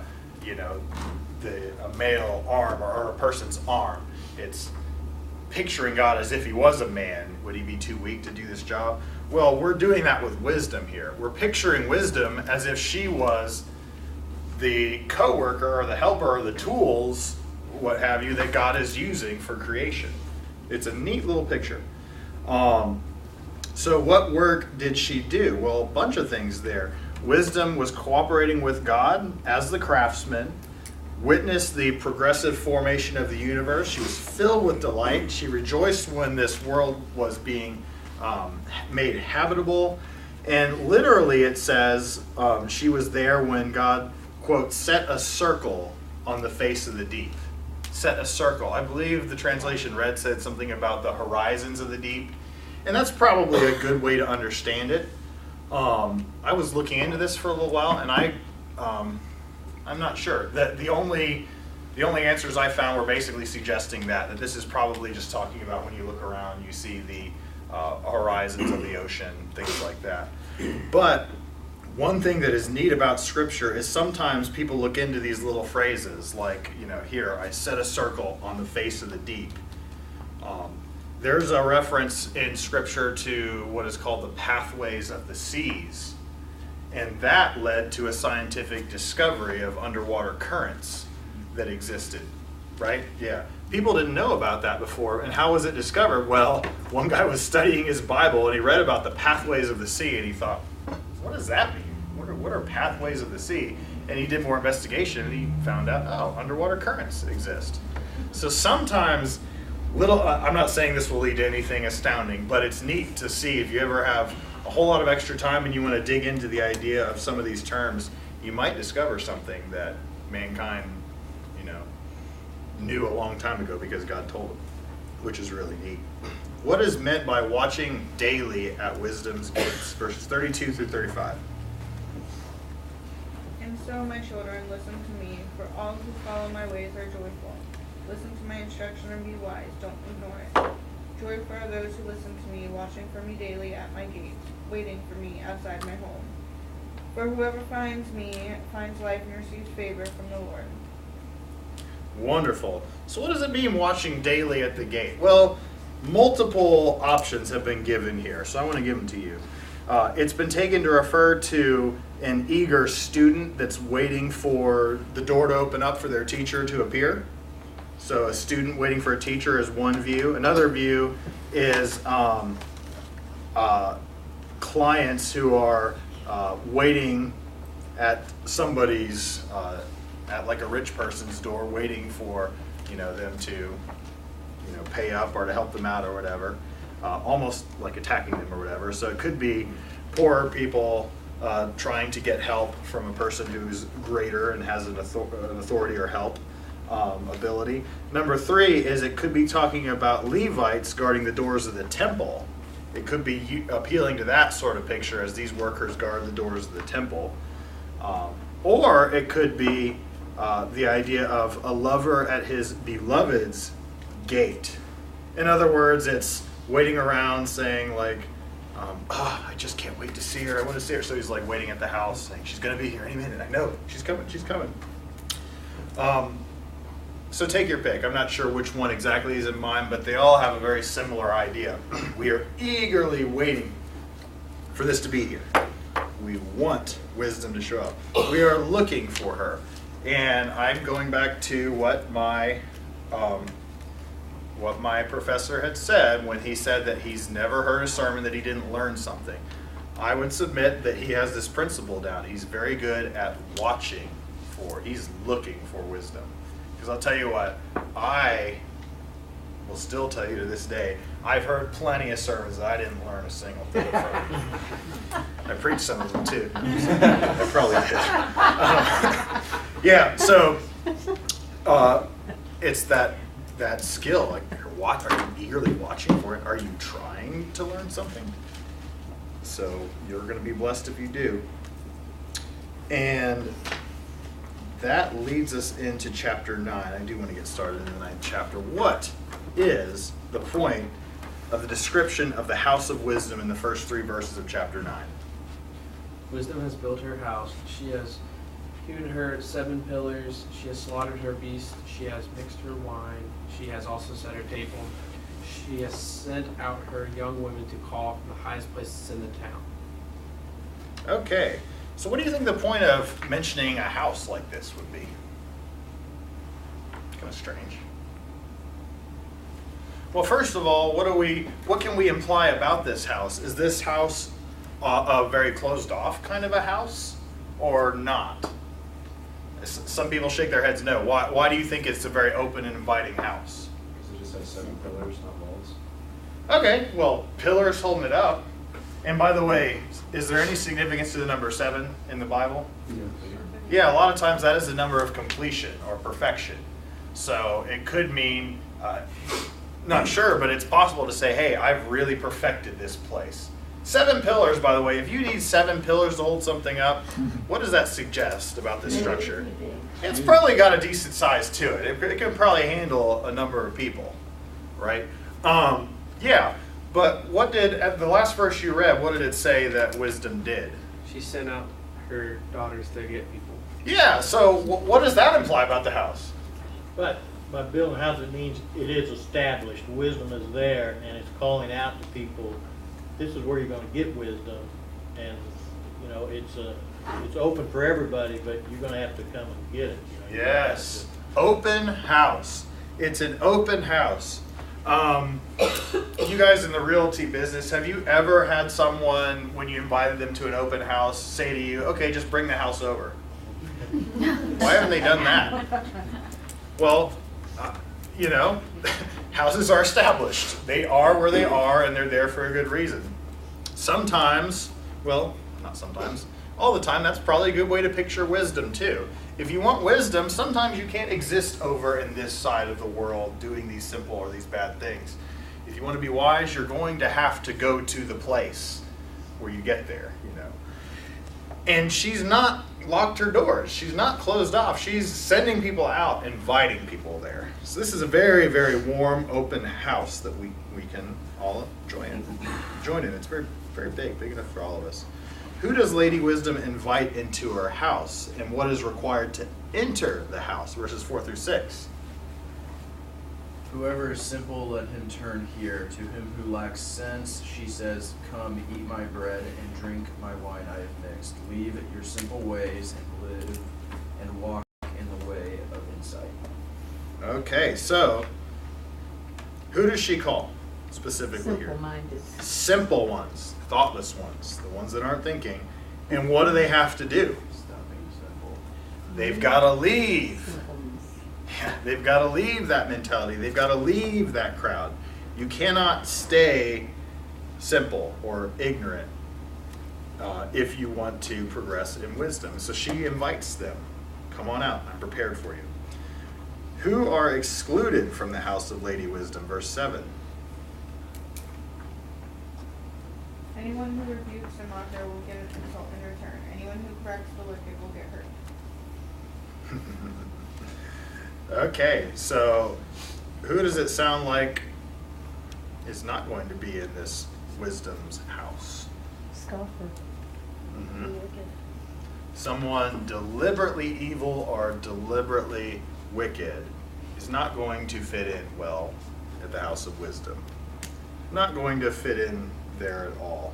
male arm or a person's arm. It's picturing God as if he was a man. Would he be too weak to do this job? Well, we're doing that with wisdom here. We're picturing wisdom as if she was the co-worker or the helper or the tools, what have you, that God is using for creation. It's a neat little picture. So what work did she do? Well, a bunch of things there. Wisdom was cooperating with God as the craftsman, witnessed the progressive formation of the universe. She was filled with delight. She rejoiced when this world was being made habitable. And literally it says she was there when God, quote, set a circle on the face of the deep. Set a circle. I believe the translation read said something about the horizons of the deep. And that's probably a good way to understand it. I was looking into this for a little while, and I'm not sure. The only answers I found were basically suggesting that this is probably just talking about when you look around, you see the horizons of the ocean, things like that. But one thing that is neat about Scripture is sometimes people look into these little phrases like, here, I set a circle on the face of the deep. There's a reference in Scripture to what is called the pathways of the seas. And that led to a scientific discovery of underwater currents that existed, right? Yeah. People didn't know about that before. And how was it discovered? Well, one guy was studying his Bible and he read about the pathways of the sea and he thought, what does that mean? What are pathways of the sea? And he did more investigation and he found out, underwater currents exist. So sometimes I'm not saying this will lead to anything astounding, but it's neat to see if you ever have a whole lot of extra time and you want to dig into the idea of some of these terms, you might discover something that mankind, knew a long time ago because God told them, which is really neat. What is meant by watching daily at wisdom's gates? Verses 32 through 35. And so, my children, listen to me, for all who follow my ways are joyful. Listen to my instruction and be wise, don't ignore it. Joyful are those who listen to me, watching for me daily at my gates, waiting for me outside my home. For whoever finds me finds life and receives favor from the Lord. Wonderful. So what does it mean watching daily at the gate? Well, multiple options have been given here, so I want to give them to you. It's been taken to refer to an eager student that's waiting for the door to open up for their teacher to appear. So a student waiting for a teacher is one view. Another view is clients who are waiting at somebody's, at like a rich person's door, waiting for them to pay up or to help them out or whatever, almost like attacking them or whatever. So it could be poor people trying to get help from a person who's greater and has an authority or help ability. Number 3 is it could be talking about Levites guarding the doors of the temple. It could be appealing to that sort of picture as these workers guard the doors of the temple. Or it could be the idea of a lover at his beloved's gate. In other words, it's waiting around saying like, I just can't wait to see her. I want to see her. So he's like waiting at the house saying, she's going to be here any minute. I know. She's coming. She's coming. So take your pick. I'm not sure which one exactly is in mind, but they all have a very similar idea. We are eagerly waiting for this to be here. We want wisdom to show up. We are looking for her. And I'm going back to what my professor had said when he said that he's never heard a sermon that he didn't learn something. I would submit that he has this principle down. He's very good at watching for, he's looking for wisdom. Because I'll tell you what, I will still tell you to this day, I've heard plenty of sermons that I didn't learn a single thing from. I preached some of them too. I probably did. Yeah, so it's that skill. Like, are you eagerly watching for it? Are you trying to learn something? So you're going to be blessed if you do. And that leads us into chapter 9. I do want to get started in the 9th chapter. What is the point of the description of the house of wisdom in the first 3 verses of chapter 9? Wisdom has built her house. She has hewn her 7 pillars. She has slaughtered her beasts. She has mixed her wine. She has also set her table. She has sent out her young women to call from the highest places in the town. Okay. So what do you think the point of mentioning a house like this would be? Kind of strange. Well, first of all, what can we imply about this house? Is this house a very closed off kind of a house or not? Some people shake their heads no. Why do you think it's a very open and inviting house? Because it just has 7 pillars, not walls. Okay, well, pillars holding it up. And by the way, is there any significance to the number 7 in the Bible? Yeah, a lot of times that is the number of completion or perfection. So it could mean, not sure, but it's possible to say, hey, I've really perfected this place. 7 pillars, by the way, if you need 7 pillars to hold something up, what does that suggest about this structure? It's probably got a decent size to it. It can probably handle a number of people, right? Yeah, but what did, at the last verse you read, what did it say that wisdom did? She sent out her daughters to get people. Yeah, so what does that imply about the house? But by building a house, it means it is established. Wisdom is there, and it's calling out to people, this is where you're going to get wisdom. And, you know, it's open for everybody, but you're going to have to come and get it. You know, Yes, open house. It's an open house. You guys in the realty business, have you ever had someone, when you invited them to an open house, say to you, okay, just bring the house over? Why haven't they done that? Well, you know, houses are established. They are where they are, and they're there for a good reason. Sometimes, well, not sometimes, all the time, that's probably a good way to picture wisdom too. If you want wisdom, sometimes you can't exist over in this side of the world doing these simple or these bad things. If you want to be wise, you're going to have to go to the place where you get there, you know. And she's not locked her doors. She's not closed off. She's sending people out, inviting people there. So this is a very, very warm, open house that we can all join in. It's very, very big enough for all of us. Who does Lady Wisdom invite into her house, and what is required to enter the house? Verses 4 through 6. Whoever is simple, let him turn here. To him who lacks sense, she says, come, eat my bread and drink my wine I have mixed. Leave your simple ways and live and walk in the way of insight. Okay, so who does she call specifically here? Simple-minded. Simple ones, thoughtless ones, the ones that aren't thinking. And what do they have to do? Stop being simple. They've got to leave. Yeah, they've got to leave that mentality. They've got to leave that crowd. You cannot stay simple or ignorant if you want to progress in wisdom. So she invites them. Come on out. I'm prepared for you. Who are excluded from the house of Lady Wisdom? Verse 7. Anyone who rebukes a mocker will get an insult in return. Anyone who corrects the wicked will get hurt. Okay, so who does it sound like is not going to be in this wisdom's house? Scoffer. Mm-hmm. Someone deliberately evil or deliberately wicked is not going to fit in well at the house of wisdom. Not going to fit in there at all.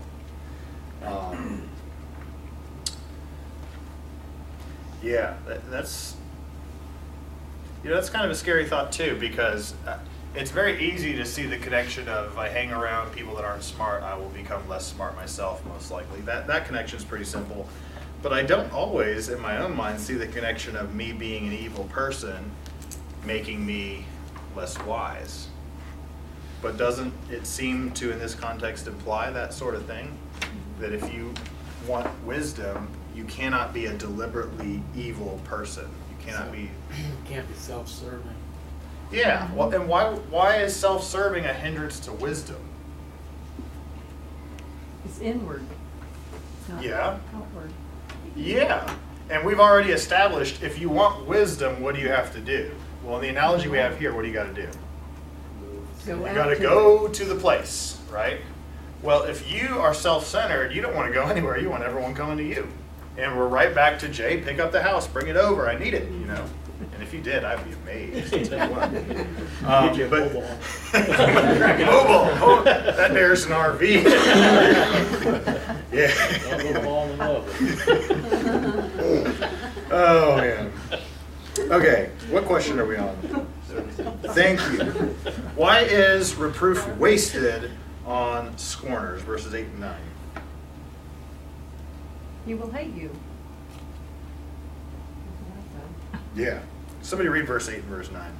Yeah, that's kind of a scary thought too, because it's very easy to see the connection of if I hang around people that aren't smart, I will become less smart myself, most likely. That connection is pretty simple. But I don't always, in my own mind, see the connection of me being an evil person making me less wise. But doesn't it seem to, in this context, imply that sort of thing? That if you want wisdom, you cannot be a deliberately evil person. You cannot be... Can't be self-serving. Yeah, well, and why is self-serving a hindrance to wisdom? It's inward. It's not Yeah. outward. Yeah, and we've already established if you want wisdom, what do you have to do? Well, in the analogy we have here, what do you got to do? Go You out got to to go to the place, right? Well, if you are self-centered, you don't want to go anywhere. You want everyone coming to you. And we're right back to Jay, pick up the house, bring it over. I need it, you know. And if you did, I'd be amazed. Get you a But mobile mobile, oh, that bears an RV. Yeah. Don't fall in love with it. Oh man. Okay, what question are we on? Thank you. Why is reproof wasted on scorners? Verses 8 and 9. He will hate you. Yeah. Somebody read verse 8 and verse 9.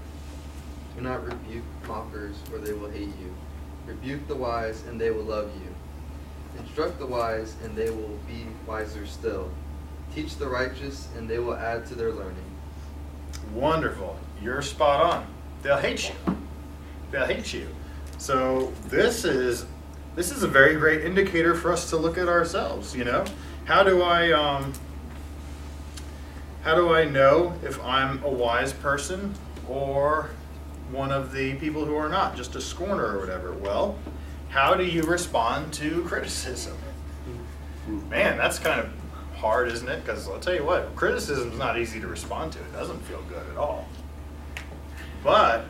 Do not rebuke mockers, or they will hate you. Rebuke the wise, and they will love you. Instruct the wise, and they will be wiser still. Teach the righteous, and they will add to their learning. Wonderful. You're spot on. They'll hate you. They'll hate you. So this is a very great indicator for us to look at ourselves, you know? How do I know if I'm a wise person or one of the people who are not, just a scorner or whatever? Well, how do you respond to criticism? Man, that's kind of hard, isn't it? Because I'll tell you what, criticism is not easy to respond to. It doesn't feel good at all. But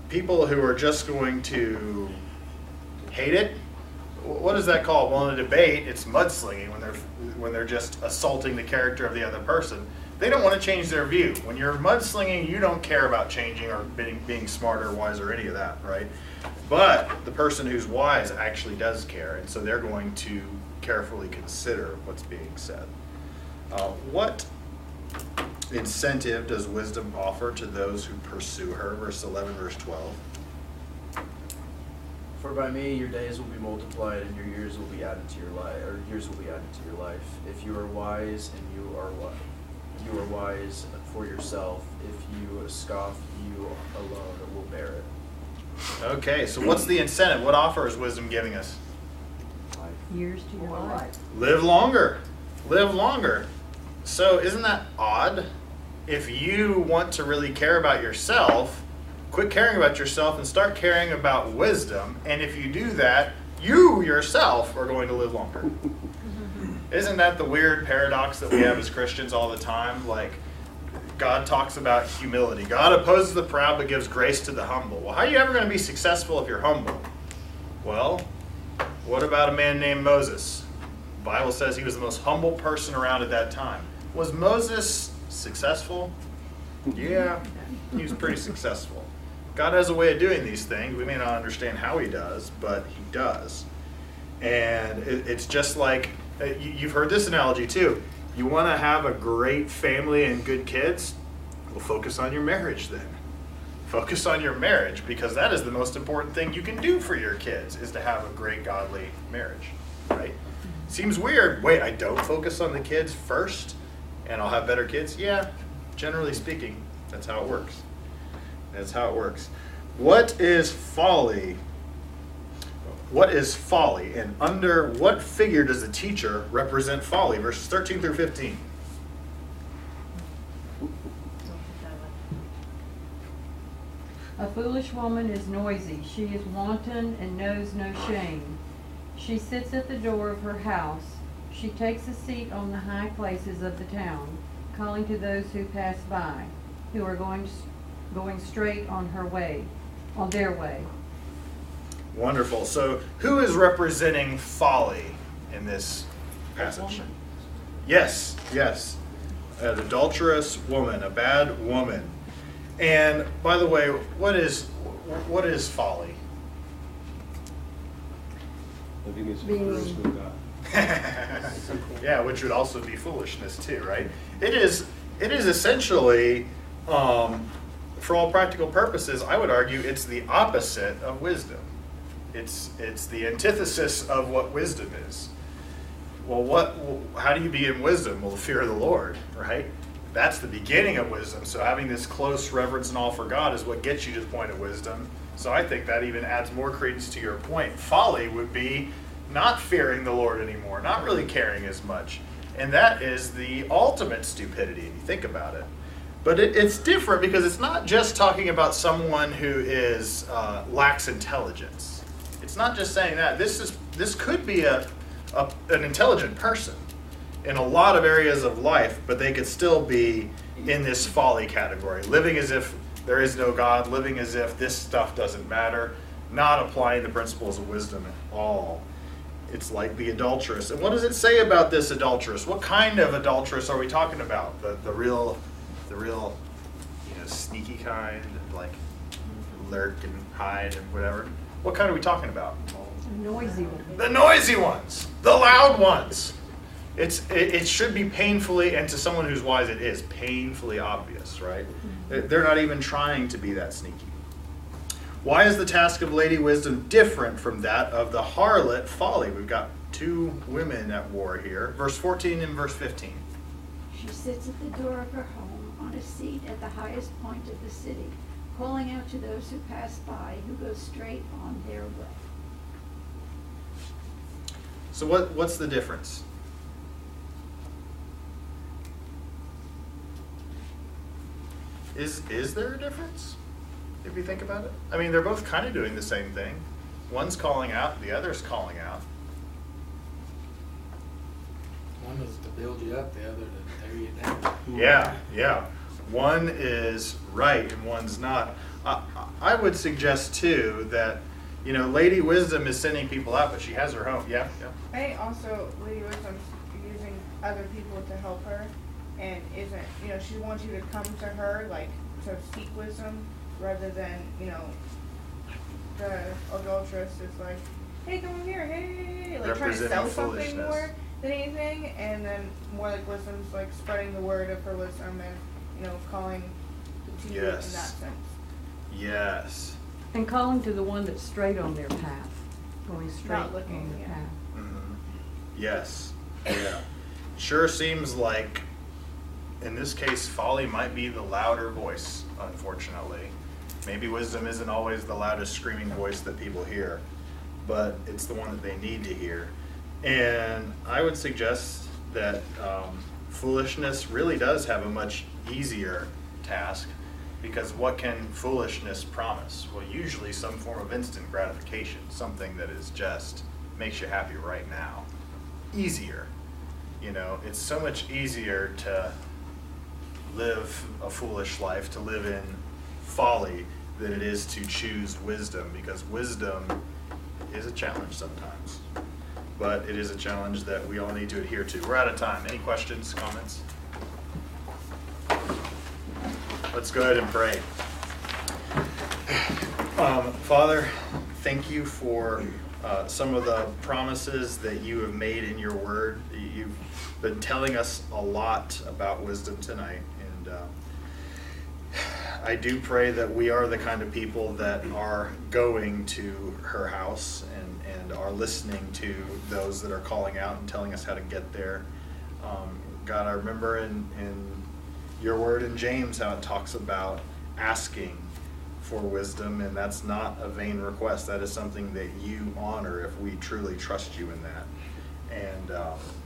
people who are just going to hate it, what is that called? Well, in a debate, it's mudslinging when they're just assaulting the character of the other person. They don't want to change their view. When you're mudslinging, you don't care about changing or being smarter or wiser or any of that, right? But the person who's wise actually does care, and so they're going to carefully consider what's being said. What incentive does wisdom offer to those who pursue her? Verse 11, verse 12. For by me your days will be multiplied, and your years will be added to your life, or years will be added to your life. If you are wise, and you are wise for yourself. If you scoff, you alone will bear it. Okay, so what's the incentive? What offer is wisdom giving us? Years to your life. Live longer. Live longer. So isn't that odd? If you want to really care about yourself, quit caring about yourself and start caring about wisdom. And if you do that, you yourself are going to live longer. Isn't that the weird paradox that we have as Christians all the time? Like, God talks about humility. God opposes the proud but gives grace to the humble. Well, how are you ever going to be successful if you're humble? Well, what about a man named Moses? The Bible says he was the most humble person around at that time. Was Moses successful? Yeah, he was pretty successful. God has a way of doing these things. We may not understand how he does, but he does. And it's just like, you've heard this analogy too. You want to have a great family and good kids? Well, focus on your marriage then. Focus on your marriage, because that is the most important thing you can do for your kids, is to have a great godly marriage, right? Seems weird. Wait, I don't focus on the kids first and I'll have better kids? Yeah, generally speaking, that's how it works. That's how it works. What is folly? What is folly? And under what figure does the teacher represent folly? Verses 13 through 15. A foolish woman is noisy. She is wanton and knows no shame. She sits at the door of her house. She takes a seat on the high places of the town, calling to those who pass by, who are going straight on their way. Wonderful. So who is representing folly in this passage? Yes, yes. An adulterous woman, a bad woman. And by the way, what is folly? Living as fools with God. Yeah, which would also be foolishness too, right? It is essentially, for all practical purposes, I would argue it's the opposite of wisdom. It's the antithesis of what wisdom is. Well, how do you be in wisdom? Well, the fear of the Lord, right? That's the beginning of wisdom. So having this close reverence and all for God is what gets you to the point of wisdom. So I think that even adds more credence to your point. Folly would be not fearing the Lord anymore, not really caring as much. And that is the ultimate stupidity, if you think about it. But it's different because it's not just talking about someone who is lacks intelligence. It's not just saying that. This could be an intelligent person in a lot of areas of life, but they could still be in this folly category, living as if there is no God, living as if this stuff doesn't matter, not applying the principles of wisdom at all. It's like the adulteress. And what does it say about this adulteress? What kind of adulteress are we talking about? The real, sneaky kind, like lurk and hide and whatever. What kind are we talking about? Noisy one. The noisy ones, the loud ones. It should be painfully, and to someone who's wise, it is painfully obvious, right? They're not even trying to be that sneaky. Why is the task of Lady Wisdom different from that of the harlot Folly? We've got two women at war here. Verse 14 and verse 15. She sits at the door of her home on a seat at the highest point of the city, calling out to those who pass by, who go straight on their way. So what's the difference? Is there a difference, if you think about it? I mean, they're both kind of doing the same thing. One's calling out, the other's calling out. One is to build you up, the other to tear you down. Yeah. One is right and one's not. I would suggest too that, Lady Wisdom is sending people out, but she has her home. Yeah. I think also Lady Wisdom's using other people to help her, and isn't, she wants you to come to her, like, to seek wisdom, rather than, the adulteress is like, hey, come over here, hey, like trying to sell something more than anything, and then more like wisdom's like spreading the word of her wisdom and, calling to you in that sense. Yes. And calling to the one that's straight on their path, going straight Not looking, on their yeah. path. Mm-hmm. Yes. Yeah. Sure seems like, in this case, Folly might be the louder voice, unfortunately. Maybe Wisdom isn't always the loudest screaming voice that people hear, but it's the one that they need to hear. And I would suggest that foolishness really does have a much easier task, because what can foolishness promise? Well, usually some form of instant gratification, something that is just makes you happy right now. Easier. It's so much easier to live a foolish life, to live in folly, than it is to choose wisdom, because wisdom is a challenge sometimes. But it is a challenge that we all need to adhere to. We're out of time. Any questions, comments? Let's go ahead and pray. Father, thank you for some of the promises that you have made in your word. You've been telling us a lot about wisdom tonight. And I do pray that we are the kind of people that are going to her house and are listening to those that are calling out and telling us how to get there. God, I remember in your word in James how it talks about asking for wisdom, and that's not a vain request. That is something that you honor if we truly trust you in that. And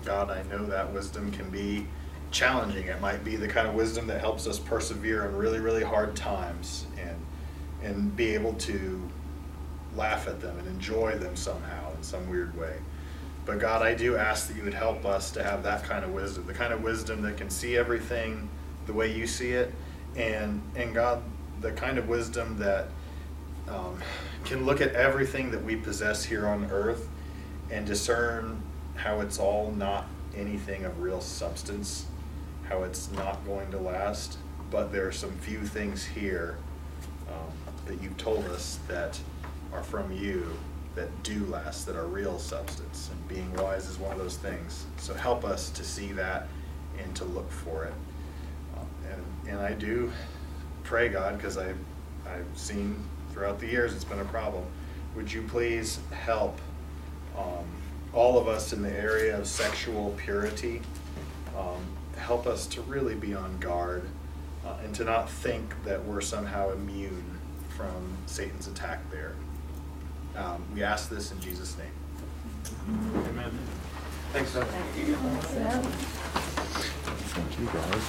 God, I know that wisdom can be challenging. It might be the kind of wisdom that helps us persevere in really, really hard times and be able to laugh at them and enjoy them somehow in some weird way. But God, I do ask that you would help us to have that kind of wisdom, the kind of wisdom that can see everything the way you see it, and God, the kind of wisdom that can look at everything that we possess here on earth and discern how it's all not anything of real substance, how it's not going to last, but there are some few things here that you've told us that are from you that do last, that are real substance, and being wise is one of those things. So help us to see that and to look for it. And I do pray, God, because I've seen throughout the years it's been a problem. Would you please help all of us in the area of sexual purity, help us to really be on guard and to not think that we're somehow immune from Satan's attack there. We ask this in Jesus' name. Amen. Thanks, Seth. Thank you. Thank you, guys.